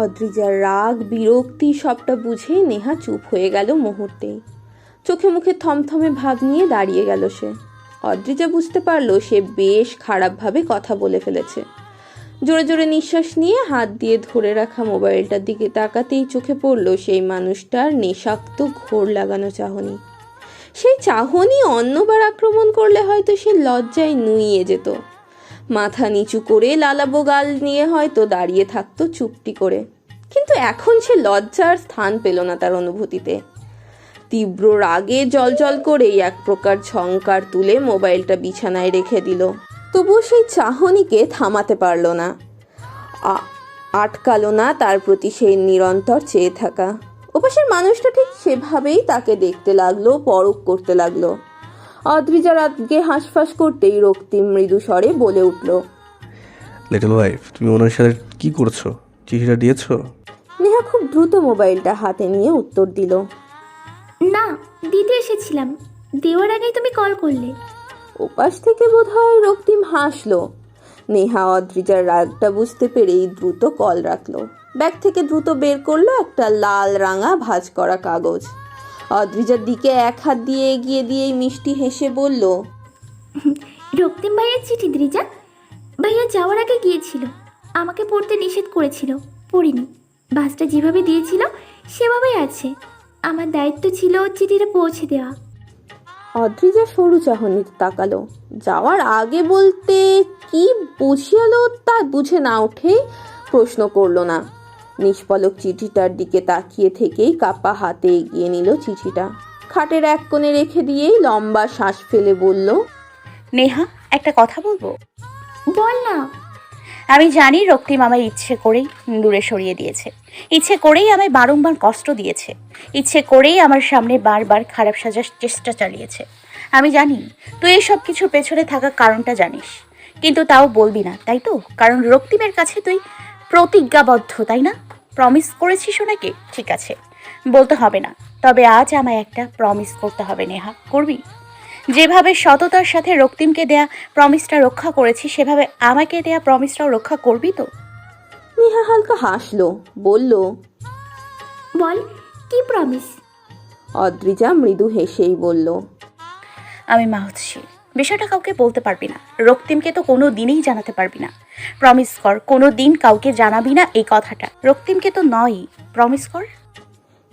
অদ্রিজার রাগ বিরক্তি সবটা বুঝে নেহা চুপ হয়ে গেল মুহূর্তেই। চোখে মুখে থমথমে ভাব নিয়ে দাঁড়িয়ে গেল সে। অদ্রিজা বুঝতে পারলো সে বেশ খারাপভাবে কথা বলে ফেলেছে। জোরে জোরে নিঃশ্বাস নিয়ে হাত দিয়ে ধরে রাখা মোবাইলটার দিকে তাকাতেই চোখে পড়ল সেই মানুষটার নেশাক্ত ঘোর লাগানো চাহনি। সেই চাহনি অন্যবার আক্রমণ করলে হয়তো সে লজ্জায় নুইয়ে যেত, মাথা নিচু করে লালাবো গাল নিয়ে হয়তো দাঁড়িয়ে থাকতো চুপটি করে। কিন্তু এখন সে লজ্জার স্থান পেল না তার অনুভূতিতে। তীব্র রাগে জলজল করেই এক প্রকার ঝংকার তুলে মোবাইলটা বিছানায় রেখে দিল। তবুও সেই চাহনিকে থামাতে পারল না, আটকালো না তার প্রতি সেই নিরন্তর চেয়ে থাকা। ওপাশের মানুষটা ঠিক সেভাবেই তাকে দেখতে লাগলো, পরখ করতে লাগলো। অদ্রিজার আগে হাঁসফাঁস করতেই রক্তিম মৃদু স্বরে বলে উঠল, লিটল ওয়াইফ, তুমি ওনার সাথে কি করছো? চিঠিটা দিয়েছো? নেহা খুব দ্রুত মোবাইলটা হাতে নিয়ে উত্তর দিল, না, দিতে এসেছিলাম, দেওয়ার আগেই তুমি কল করলে। ওপাশ থেকে বোধহয় রক্তিম হাসলো। নেহা অদ্রিজার রাগটা বুঝতে পেরেই দ্রুত কল রাখলো। ব্যাগ থেকে দ্রুত বের করলো একটা লাল রাঙা ভাঁজ করা কাগজ। অদ্রিজার দিকে এক হাত দিয়ে এগিয়ে দিয়েই মিষ্টি হেসে বলল, রক্তিম ভাইয়ের চিঠি দ্রিজা। ভাইয়া যাওয়ার আগে গিয়েছিল, আমাকে পড়তে নিষেধ করেছিল, পড়িনি। বাসটা যেভাবে দিয়েছিল সেভাবেই আছে। আমার দায়িত্ব ছিল চিঠিটা পৌঁছে দেওয়া। অদ্রিজা সরু চাহনিতে তাকালো। যাওয়ার আগে বলতে কি বুঝিয়ালো তা বুঝে না উঠেই প্রশ্ন করলো না। নিষ্পলক চিঠিটার দিকে তাকিয়ে থেকেই কাপা হাতে এগিয়ে নিল চিঠিটা। খাটের এক কোণে রেখে দিয়েই লম্বা শ্বাস ফেলে বলল, নেহা, একটা কথা বলবো? বল না। আমি জানি রক্তিম আমায় ইচ্ছে করেই দূরে সরিয়ে দিয়েছে, ইচ্ছে করেই আমায় বারংবার কষ্ট দিয়েছে, ইচ্ছে করেই আমার সামনে বারবার খারাপ সাজার চেষ্টা চালিয়েছে। আমি জানি তুই এসব কিছু পেছনে থাকা কারণটা জানিস, কিন্তু তাও বলবি না, তাই তো? কারণ রক্তিমের কাছে তুই প্রতিজ্ঞাবদ্ধ, তাই না? প্রমিস করেছিস ওনাকে, ঠিক আছে, বলতে হবে না। তবে আজ আমায় একটা প্রমিস করতে হবে। নেহা, করবি? যেভাবে সততার সাথে রক্তিমকে দেয়া প্রমিসটা রক্ষা করেছি, সেভাবে আমাকে দেয়া প্রমিসটাও রক্ষা করবি তো? নেহা হালকা হাসলো, বলল, বল, কি প্রমিস? অদ্রিজা মৃদু হেসেই বলল, আমি মা হচ্ছি, বিষয়টা কাউকে বলতে পারবি না, রক্তিমকে তো কোনো দিনই জানাতে পারবি না। প্রমিস কর, কোনো দিন কাউকে জানাবি না এই কথাটা। রক্তিমকে তো নয়, প্রমিস কর।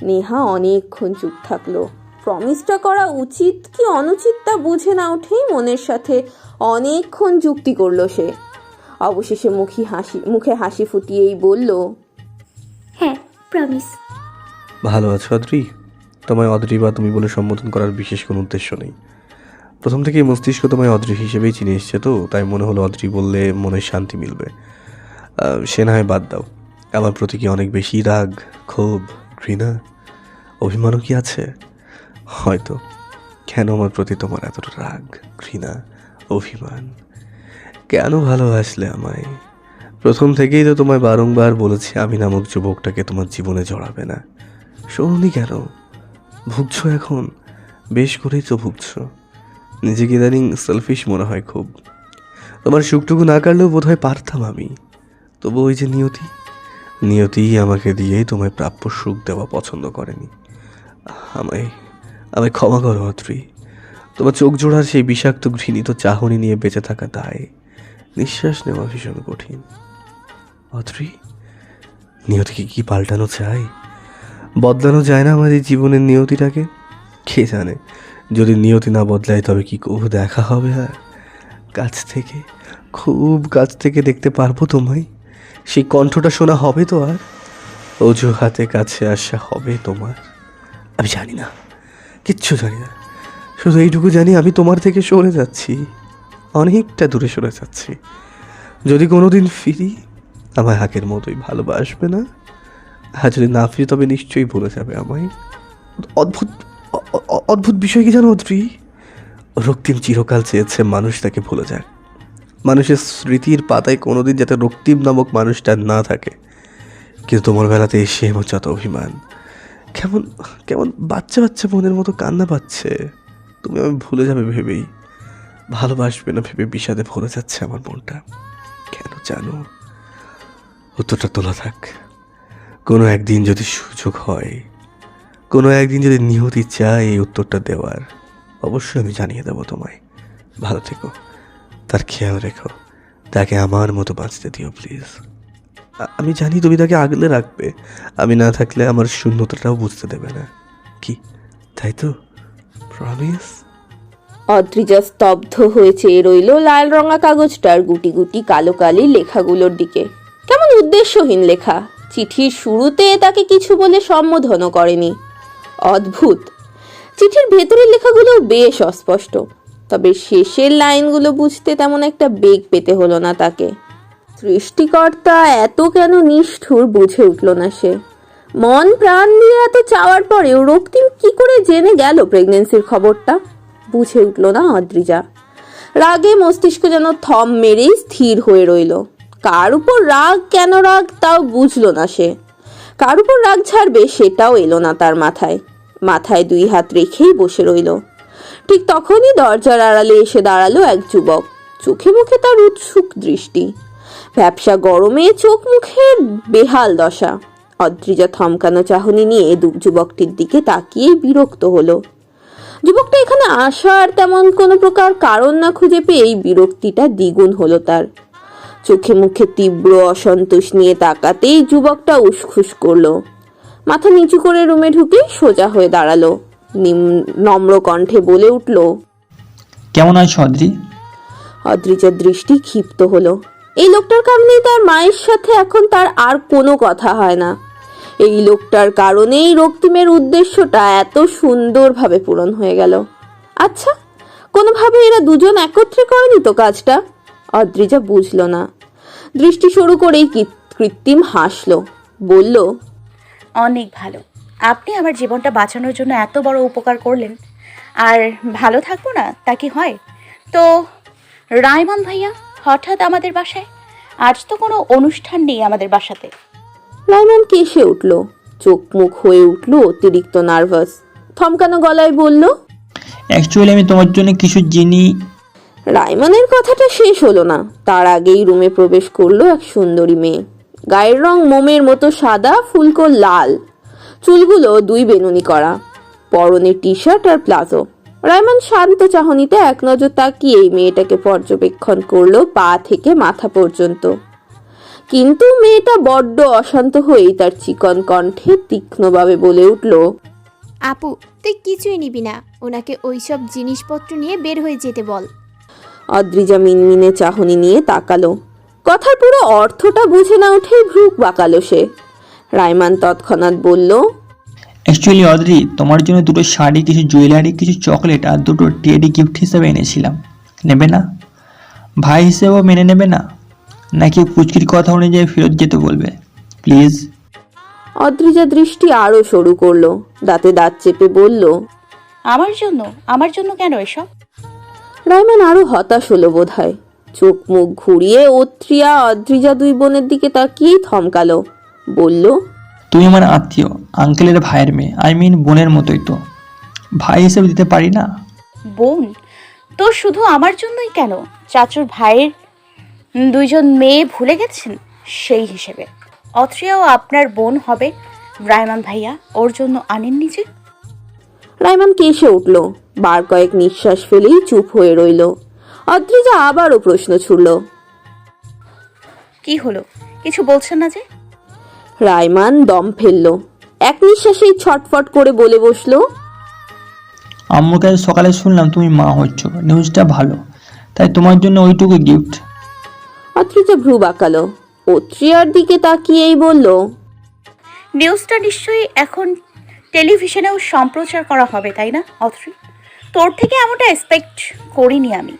নেহা অনেকক্ষণ চুপ থাকলো। প্রমিসটা করা উচিত কি অনুচিত তা বুঝে না উঠেই মনের সাথে অনেকক্ষণ যুক্তি করলো সে। অবশেষে মুখে হাসি ফুটিয়েই বলল, হ্যাঁ, প্রমিস। ভালো আছো অদ্রি? তোমায় অদ্রি বা তুমি বলে সম্বোধন করার বিশেষ কোনো উদ্দেশ্য নেই। প্রথম থেকেই মস্তিষ্ক তোমায় অদ্রি হিসেবেই চিনে এসছে, তো তাই মনে হলো অদ্রি বললে মনে শান্তি মিলবে। সে না হয় বাদ দাও, আমার প্রতি কি অনেক বেশি রাগ, ক্ষোভ, ঘৃণা, অভিমানও কি আছে? হয়তো। কেন আমার প্রতি তোমার এতটা রাগ, ঘৃণা, অভিমান? কেন ভালোবাসলে আমায়? প্রথম থেকেই তো তোমায় বারংবার বলেছি আমি নামক যুবকটাকে তোমার জীবনে জড়াবে না। শোনোনি কেন? ভুগছো এখন, বেশ করেই তো ভুগছো। নিজেকে ইদানিং সেলফিশ মনে হয় খুব। তোমার সুখটুকু না কাটলেও বোধ হয় পারতাম আমি। তবু ওই যে নিয়তিই আমাকে দিয়েই তোমায় প্রাপ্য সুখ দেওয়া পছন্দ করেনি। আমায় আমায় ক্ষমা করো অদ্রি। তোমার চোখ জোড়ার সেই বিষাক্ত ঘৃণিত চাহনি নিয়ে বেঁচে থাকা দায়, নিঃশ্বাস নেওয়া ভীষণ কঠিন। অদ্রি, নিয়তিকে কি পাল্টানো চাই? বদলানো যায় না আমাদের জীবনের নিয়তিটাকে? কে জানে, যদি নিয়তি না বদলায় তবে কি কবু দেখা হবে? আর কাছ থেকে, খুব কাছ থেকে দেখতে পারবো তোমায়? সেই কণ্ঠটা শোনা হবে তো? আর অজুহাতে কাছে আসা হবে তোমার? আমি জানি না, কিচ্ছু জানি না, শুধু এইটুকু জানি আমি তোমার থেকে সরে যাচ্ছি, অনেকটা দূরে সরে যাচ্ছি। যদি কোনোদিন ফিরি, আমায় আগের মতোই ভালোবাসবে না। আর যদি না ফিরি তবে নিশ্চয়ই ভুলে যাবে আমায়। অদ্ভুত অদ্ভুত বিষয় কি জানো অদ্রি? রক্তিম চিরকাল চেয়েছে মানুষ তাকে ভুলে যাক, মানুষের স্মৃতির পাতায় কোনোদিন যাতে রক্তিম নামক মানুষটা না থাকে। কিন্তু তোমার বেলাতে এসে আমার যত অভিমান, কেমন কেমন বাচ্চা বাচ্চা মনের মতো কান্না পাচ্ছে। তুমি আমি ভুলে যাবে ভেবেই। ভালোবাসবে না ভেবে বিষাদে ভরে যাচ্ছে আমার মনটা। কেন জানো? উত্তরটা তোলা থাক। কোনো একদিন যদি সুযোগ হয়, কোনো একদিন যদি নিয়তি চায় এই উত্তরটা দেওয়ার, অবশ্যই আমি জানিয়ে দেবো তোমায়। ভালো থেকো, তার খেয়াল রেখো, তাকে আমার মতো বাঁচতে দিও প্লিজ। আমি জানি তুমি তাকে আগলে রাখবে, আমি না থাকলে আমার শূন্যতাটাও বুঝতে দেবে না। কি তাই তো? প্রমিস? অদ্রিজা স্তব্ধ হয়ে চেয়ে রইল লাল রঙা কাগজটার গুটি গুটি কালো কালি লেখাগুলোর দিকে। কেমন উদ্দেশ্যহীন লেখা। চিঠির শুরুতে তাকে কিছু বলে সম্বোধনও করেনি। অদ্ভুত। চিঠির ভেতরের লেখাগুলো বেশ অস্পষ্ট, তবে শেষের লাইনগুলো বুঝতে তেমন একটা বেগ পেতে হলো না তাকে। সৃষ্টিকর্তা এত কেন নিষ্ঠুর বুঝে উঠল না সে। মন প্রাণ দিয়ে এত চাওয়ার পরেও রক্তিম কি করে জেনে গেল প্রেগনেন্সির খবরটা? বুঝে উঠল না অদ্রিজা। রাগে মস্তিষ্ক যেন থম মেরেই স্থির হয়ে রইল। কার উপর রাগ, কেন রাগ তাও বুঝলো না সে। কার উপর রাগ ছাড়বে সেটাও এলো না তার মাথায়। মাথায় দুই হাত রেখেই বসে রইল। ঠিক তখনই দরজার আড়ালে এসে দাঁড়ালো এক যুবক। চোখে মুখে তার উৎসুক দৃষ্টি, ব্যবসা গরমে চোখ মুখের বেহাল দশা। অদ্রিজা থমকানো চাহনি নিয়ে যুবকটির দিকে তাকিয়ে বিরক্ত হলো। যুবকটা এখানে আসার তেমন কোনো প্রকার কারণ না খুঁজে পেয়েই বিরক্তিটা দ্বিগুণ হলো তার। চোখে মুখে তীব্র অসন্তোষ নিয়ে তাকাতেই যুবকটা উসখুস করলো। মাথা নিচু করে রুমে ঢুকে সোজা হয়ে দাঁড়ালো। নম্র কণ্ঠে বলে উঠল, কেমন আছো অদ্রি? অদ্রিজার দৃষ্টি ক্ষিপ্ত হলো। এই লোকটার কারণেই তার মায়ের সাথে এখন তার আর কোনো কথা হয় না। এই লোকটার কারণেই রক্তিমের উদ্দেশ্যটা এত সুন্দরভাবে পূরণ হয়ে গেল। আচ্ছা, কোনোভাবে এরা দুজন একত্রে করেনি তো কাজটা? অদ্রিজা বুঝল না। দৃষ্টি শুরু করেই কৃত্রিম হাসলো, বলল, অনেক ভালো। আপনি আমার জীবনটা বাঁচানোর জন্য এত বড় উপকার করলেন, আর ভালো থাকবো না তা কি হয়? তো রায়মান ভাইয়া হঠাৎ আমাদের বাসায়? আজ তো কোনো অনুষ্ঠান নেই আমাদের বাসাতে। রায়মান কেসে উঠল, চোখ মুখ হয়ে উঠল অতিরিক্ত নার্ভাস। থমকানো গলায় বলল, অ্যাকচুয়ালি আমি তোমার জন্য কিছু রায়মানের কথাটা শেষ হলো না, তার আগেই রুমে প্রবেশ করলো এক সুন্দরী মেয়ে। গায়ের রং মোমের মতো সাদা, ফুলকো লাল, চুলগুলো দুই বেনুনি করা, পরনে টি শার্ট আর প্লাজো। রায়মান শান্ত চাহনিতে এক নজর তাকিয়ে এই মেয়েটাকে পর্যবেক্ষণ করলো পা থেকে মাথা পর্যন্ত। কিন্তু মেয়েটা বড্ড অশান্ত হয়েই তার চিকন কণ্ঠে তীক্ষ্ণভাবে বলে উঠল, আপু, তুই কিছুই নিবি না, ওনাকে ওইসব জিনিসপত্র নিয়ে বের হয়ে যেতে বল। অদ্রিজা মিনমিনে চাহনি নিয়ে তাকালো। কথার পুরো অর্থটা বুঝে না উঠেই ভ্রু বাঁকালো সে। রায়মান তৎক্ষণাৎ বলল, অ্যাকচুয়ালি অদ্রি, তোমার জন্য দুটো শাড়ি, কিছু জুয়েলারি, কিছু চকলেট আর দুটো টেডি গিফট হিসেবে এনেছিলাম। নেবে না? ভাই হিসেবেও মেনে নেবে না, নাকি পুচকির কথা অনুযায়ী ফেরত যেতে বলবে? প্লিজ। অদ্রিজা দৃষ্টি আরো সরু করলো, দাঁতে দাঁত চেপে বলল, আমার জন্য কেন এসব? রায়মান আরো হতাশ হলো বোধহয়। চোখ মুখ ঘুরিয়ে অত্রিয়া অদ্রিজা দুই বোনের দিকে তাকিয়েই থমকালো, বলল, তুমি আমার আত্মীয়, আঙ্কেলের ভাইয়ের মেয়ে, বোনের মতোই তো। ভাই হিসেবে দিতে পারি না? বোন তো শুধু আমার জন্যই কেন, চাচুর ভাইয়ের দুইজন মেয়ে ভুলে গেছেন সেই হিসেবে? অত্রিয়াও আপনার বোন হবে। রায়মান ভাইয়া ওর জন্য আনেননি যে? রায়মান কেসে উঠল, বার কয়েক নিঃশ্বাস ফেলেই চুপ হয়ে রইল। অদ্রিজা আবারও প্রশ্ন ছুড়ল, কি হলো, কিছু বলছেন না যে? রায়মান দম ফেলল, এক নিঃশ্বাসেই ছটফট করে বলে বসলো, আম্মুর কাছে সকালে শুনলাম তুমি মা হচ্ছ, নিউজটা ভালো, তাই তোমার জন্য ওইটুকু গিফট। অদ্রিজা ভ্রু বাঁকালো, অত্রিয়ার দিকে তাকিয়েই বলল, নিউজটা নিশ্চয়ই এখন টেলিভিশনেও সম্প্রচার করা হবে, তাই না অত্রি? তোর থেকে এমনটা এক্সপেক্ট করিনি আমি।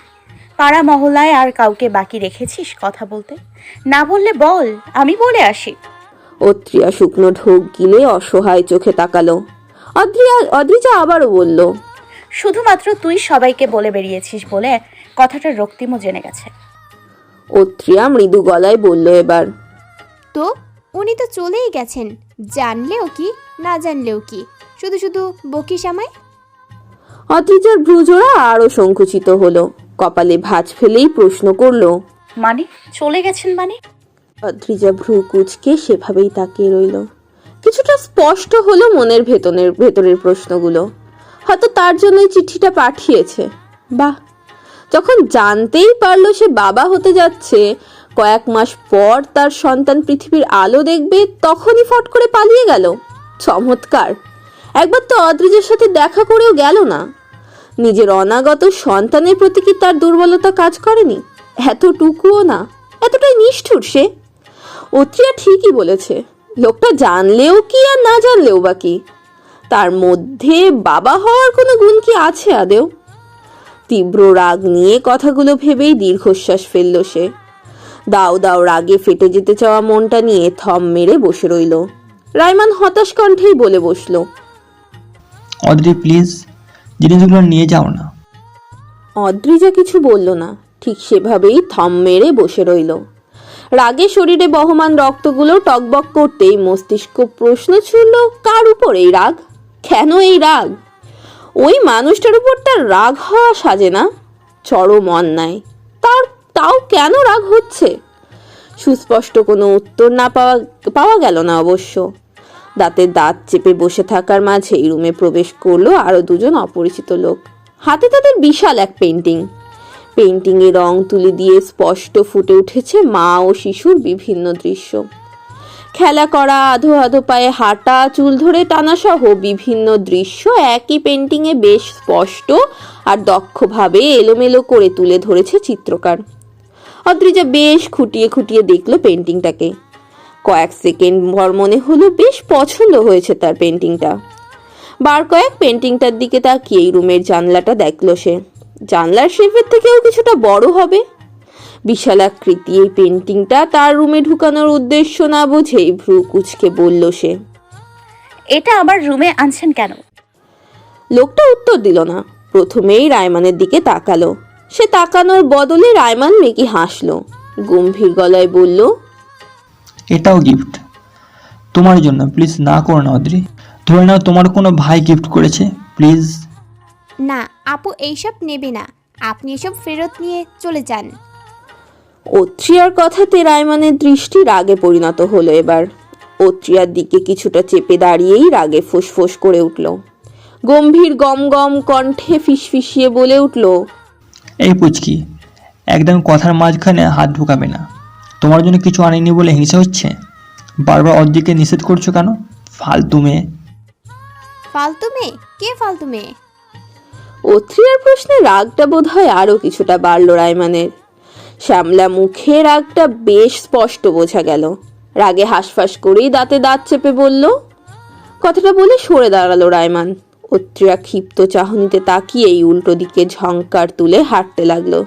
পাড়া মহল্লায় আর কাউকে বাকি রেখেছিস কথা বলতে? না বললে বল, আমি বলে আসি। অত্রিয়া শুকনো ঢোক গিলে অসহায় চোখে তাকালো। অদ্রিজা আবারও বলল, শুধুমাত্র তুই সবাইকে বলে বেরিয়েছিস বলে কথাটা রক্তিমও জেনে গেছে। অত্রিয়া মৃদু গলায় বলল এবার, তো উনি তো চলেই গেছেন, জানলেও কি না জানলেও কি, শুধু শুধু বকিস আমায়? অদ্রিজার ভ্রুজোড়া আরো সংকুচিত হলো। কপালে ভাঁজ ফেলেই প্রশ্ন করলো, মানে চলে গেছেন মানে? অদ্রিজা ভ্রু কুঁচকে সেভাবেই তাকিয়ে রইল। কিছুটা স্পষ্ট হলো মনের ভেতরের প্রশ্নগুলো। হয়তো তার জন্যই চিঠিটা পাঠিয়েছে। বাহ, যখন জানতেই পারলো সে বাবা হতে যাচ্ছে, কয়েক মাস পর তার সন্তান পৃথিবীর আলো দেখবে, তখনই ফট করে পালিয়ে গেল। চমৎকার! একবার তো অদ্রিজের সাথে দেখা করেও গেল না। নিজের অনাগত সন্তানের প্রতি কি তার দুর্বলতা কাজ করেনি? এতটুকুও না। এতটাই নিষ্ঠুর সে। অত্রিয়া ঠিকই বলেছে, লোকটা জানলেও কি আর না জানলেও বা কি, তার মধ্যে বাবা হওয়ার কোনো গুণ কি আছে আদেও? তীব্র রাগ নিয়ে কথাগুলো ভেবেই দীর্ঘশ্বাস ফেলল সে। দাও দাও রাগে ফেটে যেতে চাওয়া মনটা নিয়ে থম মেরে বসে রইল। রাইমান হতাশ কণ্ঠেই বলে বসলো, অদ্রি প্লিজ জিনিসগুলো নিয়ে যাও না। অদ্রিজা কিছু বলল না, ঠিক সেভাবেই থম মেরে বসে রইল। রাগে শরীরে বহমান রক্তগুলো টকবক করতেই মস্তিষ্ক প্রশ্ন ছুড়ল, কার উপর এই রাগ? কেন এই রাগ? ওই মানুষটার উপর তার রাগ হওয়া সাজে না। চরম অন্যায়। তাও কেন রাগ হচ্ছে? সুস্পষ্ট কোনো উত্তর না পাওয়া গেল না অবশ্য। দাঁতে দাঁত চেপে বসে থাকার মাঝেই রুমে প্রবেশ করলো আরো দুজন অপরিচিত লোক। হাতে তাদের বিশাল এক পেইন্টিংয়ে রং তুলি দিয়ে স্পষ্ট ফুটে উঠেছে মা ও শিশুর বিভিন্ন দৃশ্য। খেলা করা, আধো আধো পায়ে হাঁটা, চুল ধরে টানা সহ বিভিন্ন দৃশ্য একই পেইন্টিংয়ে বেশ স্পষ্ট আর দক্ষভাবে এলোমেলো করে তুলে ধরেছে চিত্রকার। অদ্রিজা বেশ খুঁটিয়ে খুঁটিয়ে দেখলো পেইন্টিংটাকে। কয়েক সেকেন্ড পর মনে হলো বেশ পছন্দ হয়েছে তার পেইন্টিংটা। বার কয়েক পেইন্টিংটার দিকে তাকিয়েই রুমের জানলাটা দেখলো সে। জানলার শেপের থেকেও কিছুটা বড় হবে। বিশাল আকৃতি এই পেইন্টিংটা তার রুমে ঢুকানোর উদ্দেশ্য না বুঝেই ভ্রু কুঁচকে বলল সে, এটা আমার রুমে আনছেন কেন? লোকটা উত্তর দিল না। প্রথমেই রায়মানের দিকে তাকালো। সে তাকানোর বদলে রায়মান মেকি হাসলো। গম্ভীর গলায় বলল, এটাও গিফট তোমার জন্য, প্লিজ না করো না অদ্রি। ধরে নাও তোমার কোনো ভাই গিফট করেছে, প্লিজ। না আপু, এইসব নেবে না। আপনি এসব ফেরত নিয়ে চলে যান। অত্রিয়ার কথাতে রায়মানের দৃষ্টি রাগে পরিণত হলো এবার। অত্রিয়ার দিকে কিছুটা চেপে দাঁড়িয়েই রাগে ফুসফুস করে উঠল। গম্ভীর গম গম কণ্ঠে ফিসফিসিয়ে বলে উঠল, এই পুচকি, একদম কথার মাঝখানে হাত ঢুকাবে না। তোমার জন্য কিছু আনিনি বলে হিংসা হচ্ছে? বারবার অদ্রিকে নিষেধ করছো কেন? ফালতু মেয়ে। ফালতু মেয়ে? কে ফালতু মেয়ে? অত্রিয়ার প্রশ্নে রাগটা বোধ হয় আরো কিছুটা বাড়ল রায়মানের। শ্যামলা মুখে রাগটা বেশ স্পষ্ট বোঝা গেল। রাগে হাঁসফাঁস করেই দাঁতে দাঁত চেপে বলল। কথাটা বলে সরে দাঁড়ালো রায়মান। অত্রিয়া ক্ষিপ্ত চাহনিতে তাকিয়েই উল্টো দিকে ঝংকার তুলে হাঁটতে লাগলো।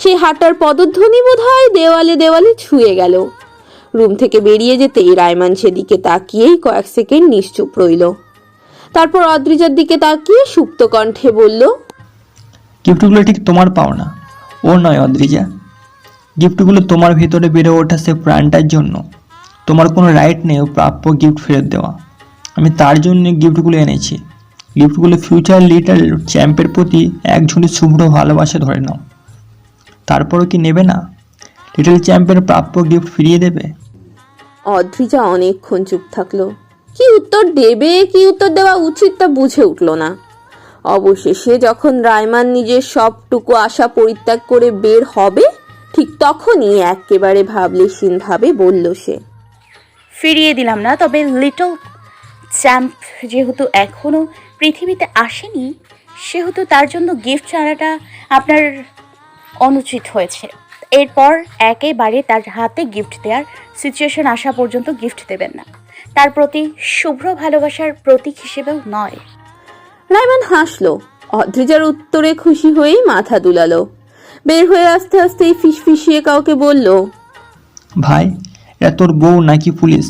সেই হাঁটার পদধ্বনি বোধ হয় দেওয়ালে দেওয়ালে ছুঁয়ে গেল। রুম থেকে বেরিয়ে যেতেই রায়মান সেদিকে তাকিয়েই কয়েক সেকেন্ড নিশ্চুপ রইল। তারপর অদ্রিজার দিকে তাকিয়ে সুপ্ত কণ্ঠে বলল, গিফটগুলো ঠিক তোমার পাওনা, ও নয় অদ্রিজা। গিফটগুলো তোমার ভেতরে বেড়ে ওঠা সে প্রাণটার জন্য। তোমার কোনো রাইট নেই ও প্রাপ্য গিফট ফেরত দেওয়া। আমি তার জন্য গিফটগুলো এনেছি। গিফটগুলো ফিউচার লিটল চ্যাম্পের প্রতি এক ঝুড়ি শুভ্র ভালোবাসা ধরে নাও। তারপরও কি নেবে না? লিটল চ্যাম্পের প্রাপ্য গিফট ফিরিয়ে দেবে? অদ্রিজা অনেকক্ষণ চুপ থাকলো। কি উত্তর দেবে, কি উত্তর দেওয়া উচিত তা বুঝে উঠল না। অবশেষে যখন রায়মান নিজের সবটুকু আশা পরিত্যাগ করে বের হবে, ঠিক তখনই একেবারে ভাবলেশীন ভাবে বলল সে, ফিরিয়ে দিলাম না, তবে লিটল চ্যাম্প যেহেতু এখনো পৃথিবীতে আসেনি, সেহেতু তার জন্য গিফট আনাটা আপনার অনুচিত হয়েছে। এরপর একেবারে তার হাতে গিফট দেওয়ার সিচুয়েশন আসা পর্যন্ত গিফট দেবেন না। তার প্রতি শুভ্র ভালোবাসার প্রতীক হিসেবেও নয়। রায়মান হাসলো। অদ্রিজার উত্তরে খুশি হয়েই মাথা দুলালো। বের হয়ে আস্তে আস্তেই ফিসফিসিয়ে কাউকে বলল, ভাই, এরা তোর বউ নাকি পুলিশ?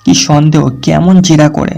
কি সন্দেহ, কেমন জেরা করে।